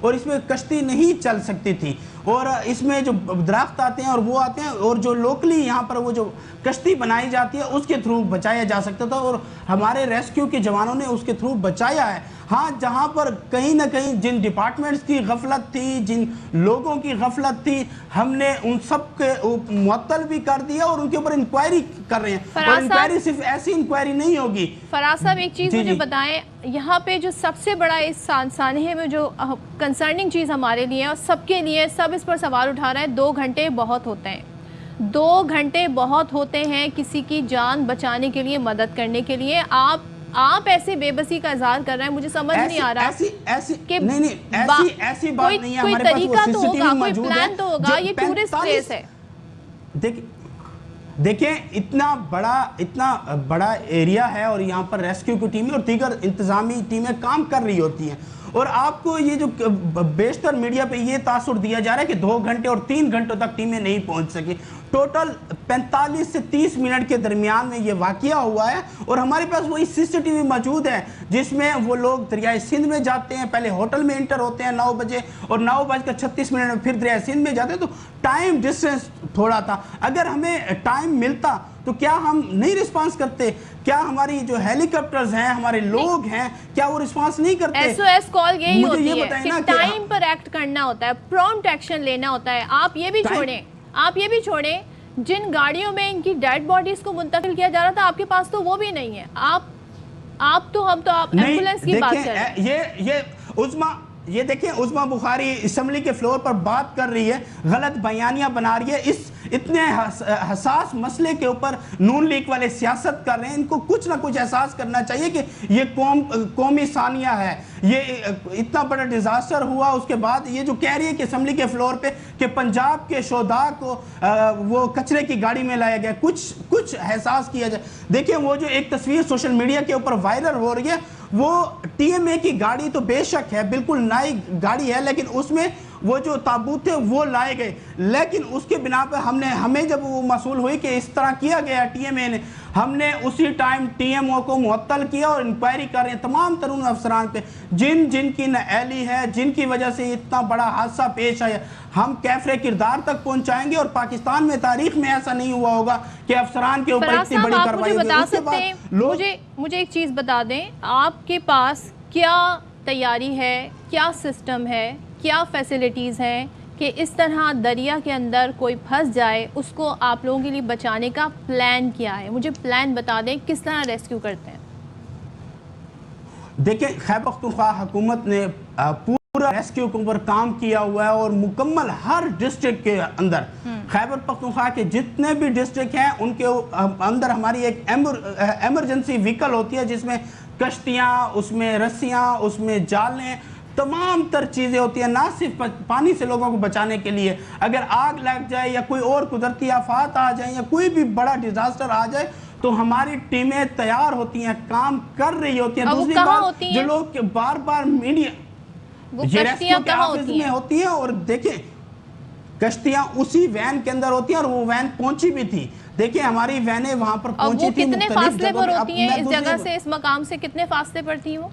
اور اس میں کشتی نہیں چل سکتی تھی، اور اس میں جو درخت آتے ہیں اور وہ آتے ہیں، اور جو لوکلی یہاں پر وہ جو کشتی بنائی جاتی ہے اس کے تھرو بچایا جا سکتا تھا، اور ہمارے ریسکیو کے جوانوں نے اس کے تھرو بچایا ہے۔ ہاں جہاں پر کہیں نہ کہیں جن ڈپارٹمنٹس کی غفلت تھی، جن لوگوں کی غفلت تھی، ہم نے ان سب کے معطل بھی کر دیا اور ان کے اوپر انکوائری کر رہے ہیں، اور انکوائری صرف ایسی انکوائری نہیں ہوگی۔ فراز صاحب ایک چیز مجھے بتائیں، یہاں پہ جو سب سے بڑا اس سانحے میں جو کنسرننگ چیز ہمارے لیے اور سب کے لیے، سب اس پر سوال اٹھا رہا ہے، 2 گھنٹے بہت ہوتے ہیں، 2 گھنٹے بہت ہوتے ہیں کسی کی جان بچانے کے لیے، مدد کرنے کے لیے۔ آپ ایسے بے بسی کا اظہار کر رہے ہیں، مجھے سمجھ نہیں آ رہا کہ ایسی بات نہیں ہے، کوئی ہمارے پاس طریقہ وہ تو سی سی ٹی ہوگا، وی کوئی موجود ہے۔ پلان تو ہوگا، یہ ٹورسٹ پلیس ہے۔ دیکھیں اتنا بڑا ایریا ہے، اور یہاں پر ریسکیو کی ٹیمیں اور دیگر انتظامی ٹیمیں کام کر رہی ہوتی ہیں، اور آپ کو یہ جو بیشتر میڈیا پہ یہ تاثر دیا جا رہا ہے کہ 2 گھنٹے اور 3 گھنٹوں تک ٹیمیں نہیں پہنچ سکی۔ ٹوٹل 45 سے 30 منٹ کے درمیان میں یہ واقعہ ہوا ہے، اور ہمارے پاس وہی سی سی ٹی وی موجود ہے جس میں وہ لوگ دریائے سندھ میں جاتے ہیں، پہلے ہوٹل میں انٹر ہوتے ہیں 9 بجے، اور 9:36 میں پھر دریائے سندھ میں جاتے ہیں، تو ٹائم ڈسٹنس تھوڑا تھا۔ اگر ہمیں ٹائم ملتا تو کیا ہم نہیں رسپانس کرتے؟ کیا ہماری جو ہیلی کاپٹرز ہیں، ہمارے لوگ ہیں، کیا وہ رسپانس نہیں کرتے؟ ایس او ایس کال یہی ہوتی ہے کہ کہ ٹائم پر ایکٹ کرنا ہوتا ہے، پرومپٹ ایکشن لینا ہوتا ہے۔ آپ یہ بھی چھوڑیں جن گاڑیوں میں ان کی ڈیڈ باڈیز کو منتقل کیا جا رہا تھا، آپ کے پاس تو وہ بھی نہیں ہے۔ آپ ایمبولینس کی بات کر رہے ہیں۔ یہ دیکھیں عظمیٰ بخاری اسمبلی کے فلور پر بات کر رہی ہے، غلط بیانیاں بنا رہی ہے، اس اتنے حساس مسئلے کے اوپر نون لیگ والے سیاست کر رہے ہیں۔ ان کو کچھ نہ کچھ احساس کرنا چاہیے کہ یہ قومی ثانیہ ہے، یہ اتنا بڑا ڈیزاسٹر ہوا، اس کے بعد یہ جو کہہ رہی ہے کہ اسمبلی کے فلور پہ کہ پنجاب کے شہداء کو وہ کچرے کی گاڑی میں لایا گیا، کچھ احساس کیا جائے۔ دیکھیں وہ جو ایک تصویر سوشل میڈیا کے اوپر وائرل ہو رہی ہے، وہ ٹی ایم اے کی گاڑی تو بے شک ہے، بالکل نئی گاڑی ہے، لیکن اس میں وہ جو تابوت تھے وہ لائے گئے، لیکن اس کے بنا پہ ہمیں جب وہ موصول ہوئی کہ اس طرح کیا گیا ٹی ایم اے نے، ہم نے اسی ٹائم ٹی ایم او کو معطل کیا اور انکوائری کر رہے ہیں تمام ترون افسران پہ جن کی نااہلی ہے، جن کی وجہ سے اتنا بڑا حادثہ پیش آیا۔ ہم کیفر کردار تک پہنچائیں گے، اور پاکستان میں تاریخ میں ایسا نہیں ہوا ہوگا کہ افسران کے اوپر اتنی بڑی کارروائی ہوگی۔ مجھے ایک چیز بتا دیں، آپ کے پاس کیا تیاری ہے، کیا سسٹم ہے، کیا فیسلٹیز ہیں کہ اس طرح دریا کے اندر کوئی پھنس جائے اس کو آپ لوگوں کے لیے بچانے کا پلان کیا ہے؟ مجھے پلان بتا دیں، کس طرح ریسکیو کرتے ہیں؟ دیکھیں خیبر پختونخوا حکومت نے پورا ریسکیو کے اوپر کام کیا ہوا ہے، اور مکمل ہر ڈسٹرکٹ کے اندر خیبر پختونخوا کے جتنے بھی ڈسٹرکٹ ہیں ان کے اندر ہماری ایک ایمرجنسی وہیکل ہوتی ہے جس میں کشتیاں، اس میں رسیاں، اس میں جالیں، تمام تر چیزیں ہوتی ہیں، نہ صرف پانی سے لوگوں کو بچانے کے لیے، اگر آگ لگ جائے یا کوئی اور قدرتی آفات آ جائیں یا کوئی بھی بڑا ڈیزاسٹر آ جائے تو ہماری ٹیمیں تیار ہوتی ہیں، کام کر رہی ہوتی ہیں۔ دوسری بات جو لوگ بار بار میڈیا یہ ریسکیو کے آفس میں ہوتی ہیں، اور دیکھیں کشتیاں اسی وین کے اندر ہوتی ہیں، اور وہ وین پہنچی بھی تھی۔ دیکھیں ہماری وینیں وہاں پر پہنچی تھی، کتنے فاصلے پر ہوتی ہیں اس جگہ سے، اس مقام سے کتنے فاصلے پر تھی وہ؟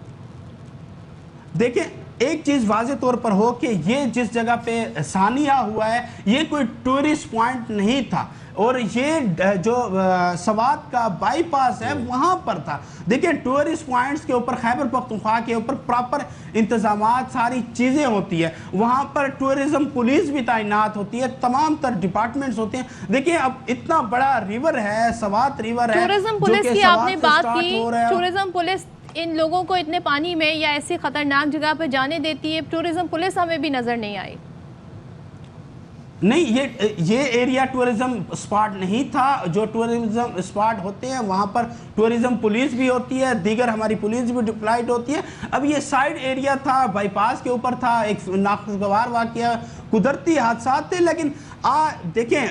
دیکھیں ایک چیز واضح طور پر ہو کہ یہ جس جگہ پہ ثانیہ ہوا ہے یہ کوئی ٹورسٹ پوائنٹ نہیں تھا، اور یہ جو سوات کا بائی پاس ہے وہاں پر تھا۔ دیکھیں ٹورسٹ پوائنٹس کے اوپر خیبر پختونخوا کے اوپر پراپر انتظامات، ساری چیزیں ہوتی ہے، وہاں پر ٹورزم پولیس بھی تعینات ہوتی ہے، تمام تر ڈپارٹمنٹس ہوتے ہیں۔ دیکھیں اب اتنا بڑا ریور ہے، سوات ریور ہے، ٹورزم پولیس کی آپ نے بات کی، ٹورزم پولیس ان لوگوں کو اتنے پانی میں یا ایسی خطرناک جگہ پہ جانے دیتی ہے؟ ٹورزم پولیس ہمیں بھی نظر نہیں آئی۔ نہیں، یہ ایریا ٹورزم سپاٹ نہیں تھا۔ جو ٹورزم سپاٹ ہوتے ہیں وہاں پر ٹورزم پولیس بھی ہوتی ہے، دیگر ہماری پولیس بھی ڈپلائڈ ہوتی ہے۔ اب یہ سائیڈ ایریا تھا، بائی پاس کے اوپر تھا، ایک ناخوشگوار واقعہ، قدرتی حادثات تھے، لیکن دیکھیں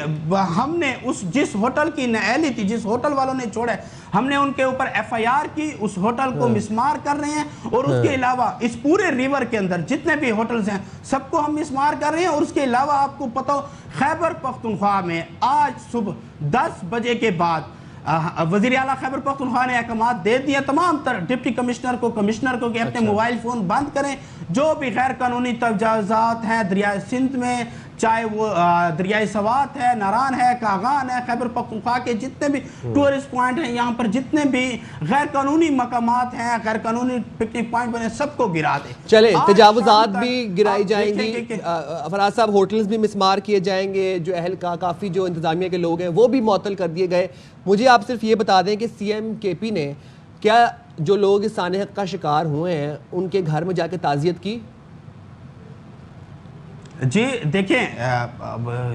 ہم نے جس ہوٹل کی نااہلی تھی، جس ہوٹل والوں نے چھوڑا ہے، ہم نے ان کے اوپر ایف آئی آر کی، اس ہوٹل کو مسمار کر رہے ہیں، اور اس کے علاوہ اس پورے ریور کے اندر جتنے بھی ہوٹلز ہیں سب کو ہم مسمار کر رہے ہیں۔ اور اس کے علاوہ آپ کو پتہ ہو خیبر پختونخوا میں آج صبح 10 بجے کے بعد وزیر اعلیٰ خیبر پختونخوا نے احکامات دے دیے تمام تر ڈپٹی کمشنر کو کہ اپنے موبائل فون بند کریں. جو بھی غیر قانونی تجاوزات ہیں دریائے سندھ میں، چاہے وہ دریائے سوات ہے، ناران ہے، کاغان ہے، خیبر پختونخوا کے جتنے بھی ٹورسٹ پوائنٹ ہیں، یہاں پر جتنے بھی غیر قانونی مقامات ہیں، غیر قانونی پکنک پوائنٹ بنے، سب کو گرا دیں. چلیں تجاوزات بھی گرائی جائیں گی. فراز صاحب ہوٹلز بھی مسمار کیے جائیں گے، جو کافی جو انتظامیہ کے لوگ ہیں وہ بھی معطل کر دیے گئے. مجھے آپ صرف یہ بتا دیں کہ سی ایم کے پی نے کیا جو لوگ اس سانحہ کا شکار ہوئے ہیں ان کے گھر میں جا کے تعزیت کی؟ جی دیکھیں،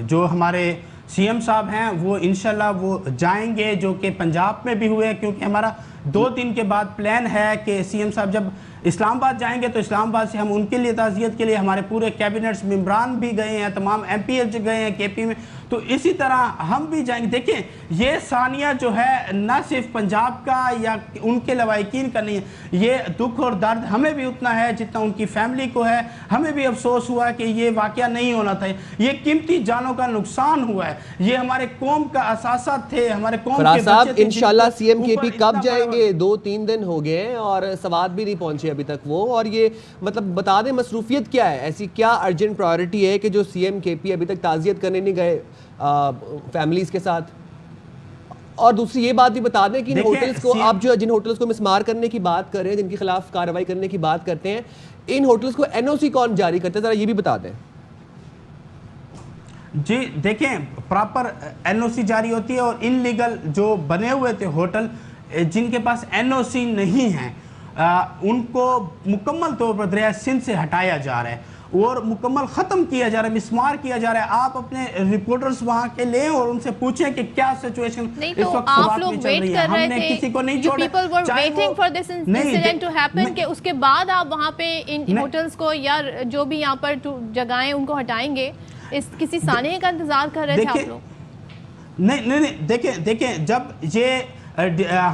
جو ہمارے سی ایم صاحب ہیں وہ انشاءاللہ وہ جائیں گے، جو کہ پنجاب میں بھی ہوئے، کیونکہ ہمارا 2 دن کے بعد پلان ہے کہ سی ایم صاحب جب اسلام آباد جائیں گے تو اسلام آباد سے ہم ان کے لیے تعزیت کے لیے ہمارے پورے کیبنٹس ممبران بھی گئے ہیں، تمام ایم پی ایچ گئے ہیں کے پی میں، تو اسی طرح ہم بھی جائیں گے. دیکھیں یہ ثانیہ جو ہے نہ صرف پنجاب کا یا ان کے لواحقین کا نہیں ہے، یہ دکھ اور درد ہمیں بھی اتنا ہے جتنا ان کی فیملی کو ہے. ہمیں بھی افسوس ہوا کہ یہ واقعہ نہیں ہونا تھا، یہ قیمتی جانوں کا نقصان ہوا ہے، یہ ہمارے قوم کا اثاثات تھے، ہمارے قوم کے فراز صاحب بچے تھے. انشاءاللہ سی ایم کے پی کب جائیں گے؟ 2-3 دن ہو گئے ہیں اور سوات بھی نہیں پہنچے ابھی تک وہ. اور یہ مطلب بتا دیں مصروفیت کیا ہے، ایسی کیا ارجنٹ پرائیورٹی ہے کہ جو سی ایم کے پی ابھی تک تعزیت کرنے نہیں گئے فیملیز کے ساتھ؟ اور دوسری یہ بات بھی بتا دیں کہ ان ہوٹلز کو آپ جو جن ہوٹلز کو مسمار کرنے کی بات کر رہے ہیں، جن کے خلاف کارروائی کرنے کی بات کرتے ہیں، ان ہوٹلز کو این او سی کون جاری کرتے ہیں، ذرا یہ بھی بتا دیں. جی دیکھیں پراپر این او سی جاری ہوتی ہے، اور ان لیگل جو بنے ہوئے تھے ہوٹل جن کے پاس این او سی نہیں ہیں ان کو مکمل طور پر دریائے سندھ سے ہٹایا جا رہا ہے اور مکمل ختم کیا جا رہا ہے، مسمار کیا جا رہا ہے. آپ اپنے رپورٹرز وہاں کے لیں اور ان سے پوچھیں کہ کیا سچویشن اس وقت سوات میں چل رہی ہے. ہم نے کسی کو نہیں چھوڑا. people were waiting for this incident to happen کہ اس کے بعد آپ وہاں پہ ان ہوٹلز کو یا جو بھی یہاں پر جگہیں ان کو ہٹائیں گے، اس کسی سانحے کا انتظار کر رہے تھے آپ لوگ؟ نہیں دیکھیں جب یہ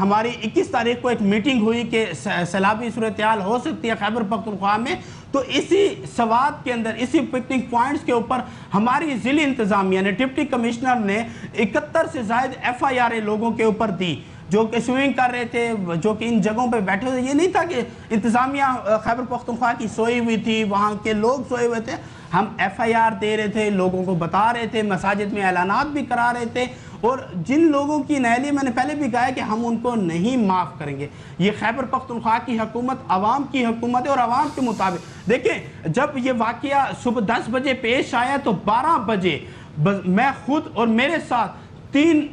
ہماری 21 تاریخ کو ایک میٹنگ ہوئی کہ سیلابی صورتحال ہو سکتی ہے خیبر پختونخوا میں، تو اسی سوات کے اندر اسی پکنک پوائنٹس کے اوپر ہماری ضلع انتظامیہ نے ڈپٹی کمشنر نے 71 سے زائد ایف آئی آر لوگوں کے اوپر دی جو کہ سوئنگ کر رہے تھے، جو کہ ان جگہوں پہ بیٹھے ہوئے. یہ نہیں تھا کہ انتظامیہ خیبر پختونخوا کی سوئی ہوئی تھی، وہاں کے لوگ سوئے ہوئے تھے. ہم ایف آئی آر دے رہے تھے، لوگوں کو بتا رہے تھے، مساجد میں اعلانات بھی کرا رہے تھے. اور جن لوگوں کی نااہلی میں نے پہلے بھی کہا ہے کہ ہم ان کو نہیں معاف کریں گے. یہ خیبر پختونخوا کی حکومت عوام کی حکومت ہے اور عوام کے مطابق. دیکھیں جب یہ واقعہ صبح 10 بجے پیش آیا تو 12 بجے میں خود اور میرے ساتھ 3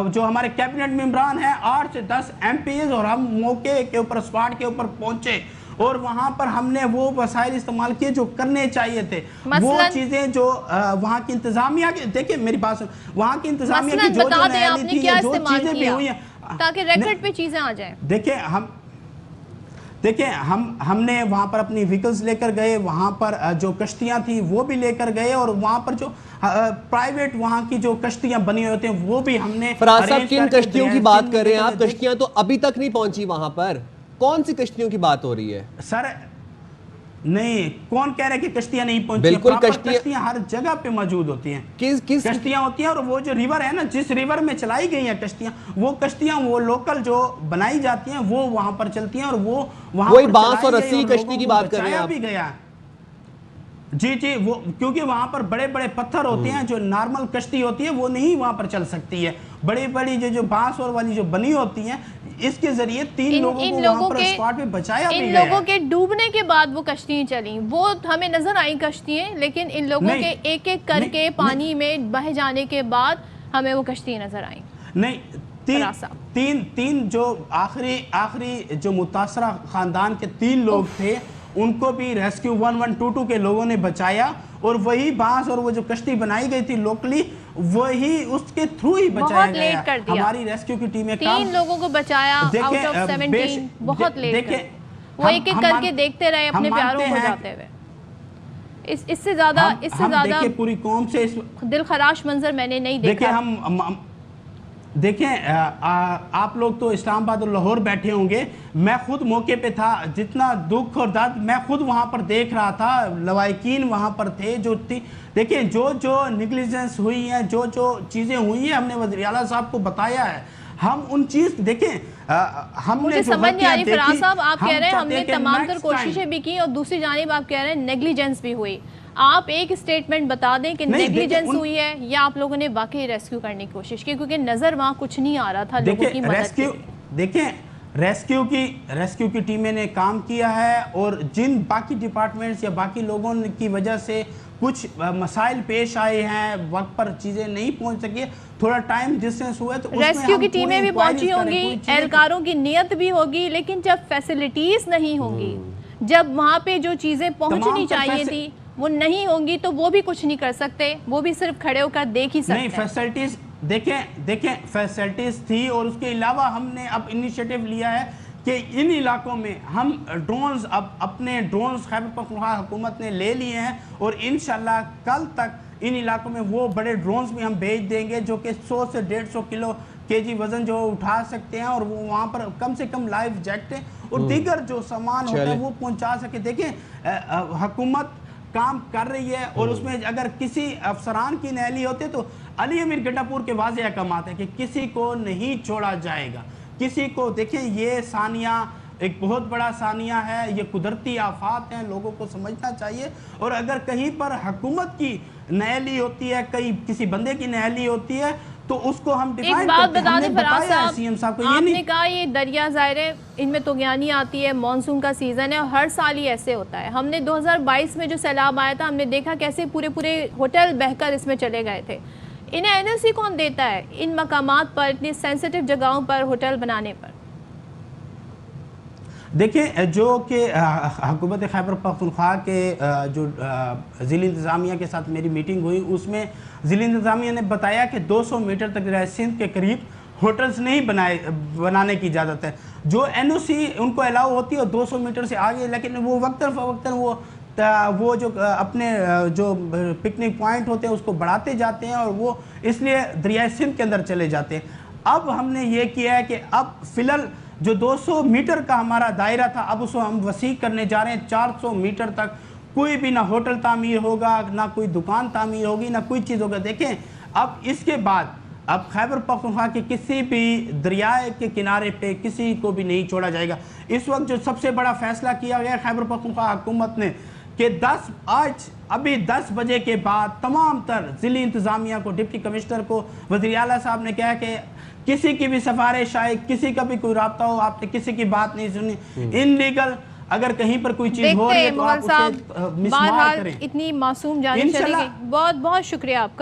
جو ہمارے کیبنٹ ممبران ہیں، 8 سے 10 ایم پی ایز، اور ہم موقع کے اوپر اسپاٹ کے اوپر پہنچے اور وہاں پر ہم نے وہ وسائل استعمال کیے جو کرنے چاہیے تھے. وہ چیزیں جو وہاں کی انتظامیہ کی، دیکھیں میری بات سن، وہاں کی انتظامیہ کی جو نااہلی تھی، جو چیزیں بھی ہوئی ہیں تاکہ ریکارڈ پہ چیزیں آ جائیں. دیکھیں ہم نے وہاں پر اپنی ویکلز لے کر گئے، وہاں پر جو کشتیاں تھیں وہ بھی لے کر گئے، اور وہاں پر جو پرائیویٹ وہاں کی جو کشتیاں بنی ہوتے ہیں وہ بھی ہم نے. فراز صاحب کن کشتیوں کی بات کر رہے ہیں آپ؟ کشتیاں تو ابھی تک نہیں پہنچی وہاں پر. کون سی کشتیوں کی بات ہو رہی ہے سر؟ نہیں، کون کہہ رہے کہ کشتیاں نہیں پہنچی؟ بالکل کشتیاں ہر جگہ پہ موجود ہوتی ہیں. کس کشتیاں ہوتی ہیں، اور وہ جو ریور ہے نا، جس ریور میں چلائی گئی ہیں کشتیاں، وہ کشتیاں وہ لوکل جو بنائی جاتی ہیں وہ وہاں پر چلتی ہیں، اور وہ وہاں وہی بانس اور رسی کشتی کی بات کر رہے ہیں آپ؟ بھی گیا. جی وہ کیونکہ وہاں پر بڑے بڑے پتھر ہوتے ہیں، جو نارمل کشتی ہوتی ہے وہ نہیں وہاں پر چل سکتی ہے. بڑی بڑی جو بانس اور والی جو بنی ہوتی ہیں، اس کے ذریعے 3 لوگوں کو وہاں پر اسپاٹ پہ بچایا بھی گیا. ان لوگوں کے ڈوبنے کے بعد وہ کشتیاں چلیں، وہ ہمیں نظر آئیں کشتیاں، لیکن ان لوگوں کے ایک ایک کر کے پانی میں بہ جانے کے بعد ہمیں وہ کشتیاں نظر آئیں. نہیں، تین جو آخری جو متاثرہ خاندان کے 3 لوگ تھے، ان کو بھی ریسکیو 1122 کے لوگوں نے بچایا، اور وہی بانس اور وہ جو کشتی بنائی گئی تھی لوکلی، وہی اس کے تھرو ہی بچایا گیا. ہماری ریسکیو کی ٹیمیں 3 لوگوں کو بچایا آؤٹ آف 17، بہت لیٹ کر وہ ایک ایک کر کے دیکھتے رہے اپنے پیاروں کو جاتے ہوئے. اس سے زیادہ پوری قوم سے دل خراش منظر میں نے نہیں دیکھا. دیکھیں آپ لوگ تو اسلام آباد اور لاہور بیٹھے ہوں گے، میں خود موقع پہ تھا. جتنا دکھ اور درد میں خود وہاں پر دیکھ رہا تھا، لواحقین وہاں پر تھے جو دیکھیں جو نیگلیجنس ہوئی ہیں، جو چیزیں ہوئی ہیں، ہم نے وزیر اعلیٰ صاحب کو بتایا ہے. ہم ان چیز دیکھیں ہم نے جو سمجھ نہیں آ رہی فراز صاحب، آپ کہہ رہے ہیں ہم نے تمام تر کوششیں بھی کی اور دوسری جانب آپ کہہ رہے ہیں نیگلیجنس بھی ہوئی. آپ ایک اسٹیٹمنٹ بتا دیں کہ نیگلیجنس ہوئی ہے یا آپ لوگوں نے واقعی ریسکیو کرنے کی کوشش کی, کیونکہ نظر وہاں کچھ نہیں آ رہا تھا لوگوں کی مدد کے. دیکھیں ریسکیو کی ٹیمیں نے کام کیا ہے, اور جن باقی ڈپارٹمنٹس یا باقی لوگوں کی وجہ سے کچھ مسائل پیش آئے ہیں, وقت پر چیزیں نہیں پہنچ سکی, تھوڑا ٹائم ڈسٹینس ہوا ہے, تو ریسکیو کی ٹیمیں بھی پہنچی ہوں گی, اہلکاروں کی نیت بھی ہوگی, لیکن جب فیسلٹیز نہیں ہوں گی, جب وہاں پہ جو چیزیں پہنچنی چاہیے تھی وہ نہیں ہوں گی, تو وہ بھی کچھ نہیں کر سکتے, وہ بھی صرف کھڑے ہو کر دیکھ ہی سکتے ہیں. نہیں, فیسلٹیز دیکھیں فیسلٹیز تھی, اور اس کے علاوہ ہم نے اب انیشیٹو لیا ہے کہ ان علاقوں میں ہم ڈرونز, اب اپنے ڈرونز خیبر پختونخوا حکومت نے لے لیے ہیں, اور انشاءاللہ کل تک ان علاقوں میں وہ بڑے ڈرونز بھی ہم بھیج دیں گے جو کہ 100 سے 150 کلو کیجی وزن جو اٹھا سکتے ہیں, اور وہ وہاں پر کم سے کم لائف جیکٹیں اور دیگر جو سامان ہوتا ہے وہ پہنچا سکے. دیکھیں حکومت کام کر رہی ہے, اور اس میں اگر کسی افسران کی نااہلی ہوتے تو علی امیر گڈھا پور کے واضح احکامات ہیں کہ کسی کو نہیں چھوڑا جائے گا, کسی کو. دیکھیں یہ ثانیہ ایک بہت بڑا ثانیہ ہے, یہ قدرتی آفات ہیں, لوگوں کو سمجھنا چاہیے, اور اگر کہیں پر حکومت کی نااہلی ہوتی ہے, کسی بندے کی نااہلی ہوتی ہے, تو اس کو ہم ڈیفائن کرتے ہیں. ہم نے بتایا ہے سی ایم صاحب کو, آپ نے کہا یہ دریا ظاہر ہے ان میں طغیانی آتی ہے, مانسون کا سیزن ہے, اور ہر سال ہی ایسے ہوتا ہے. ہم نے 2022 میں جو سیلاب آیا تھا, ہم نے دیکھا کیسے پورے ہوٹل بہہ کر اس میں چلے گئے تھے. انہیں این ایل سی کون دیتا ہے ان مقامات پر, اتنی سینسٹیو جگہوں پر ہوٹل بنانے پر؟ دیکھیں جو کہ حکومت خیبر پختونخوا کے جو ضلعی انتظامیہ کے ساتھ میری میٹنگ ہوئی, اس میں ضلعی انتظامیہ نے بتایا کہ 200 میٹر تک دریائے سندھ کے قریب ہوٹلز نہیں بنانے کی اجازت ہے. جو این او سی ان کو الاؤ ہوتی ہے 200 میٹر سے آگے, لیکن وہ وقتاً فوقتاً وہ جو اپنے جو پکنک پوائنٹ ہوتے ہیں اس کو بڑھاتے جاتے ہیں, اور وہ اس لیے دریائے سندھ کے اندر چلے جاتے ہیں. اب ہم نے یہ کیا ہے کہ اب فی الحال جو 200 میٹر کا ہمارا دائرہ تھا, اب اس کو ہم وسیع کرنے جا رہے ہیں. 400 میٹر تک کوئی بھی نہ ہوٹل تعمیر ہوگا, نہ کوئی دکان تعمیر ہوگی, نہ کوئی چیز ہوگا. دیکھیں اب اس کے بعد اب خیبر پختونخوا کے کسی بھی دریائے کے کنارے پہ کسی کو بھی نہیں چھوڑا جائے گا. اس وقت جو سب سے بڑا فیصلہ کیا گیا خیبر پختونخوا حکومت نے کہ ابھی 10 بجے کے بعد تمام تر ضلعی انتظامیہ کو, ڈپٹی کمشنر کو, وزیر اعلیٰ صاحب نے کہا کہ کسی کی بھی سفارش آئے, کسی کا بھی کوئی رابطہ ہو, آپ نے کسی کی بات نہیں سنی. ان لیگل اگر کہیں پر کوئی چیز ہو رہی ہے تو آپ اسے مسمار کریں. اتنی معصوم جانیں چلے گی. بہت بہت شکریہ آپ کا.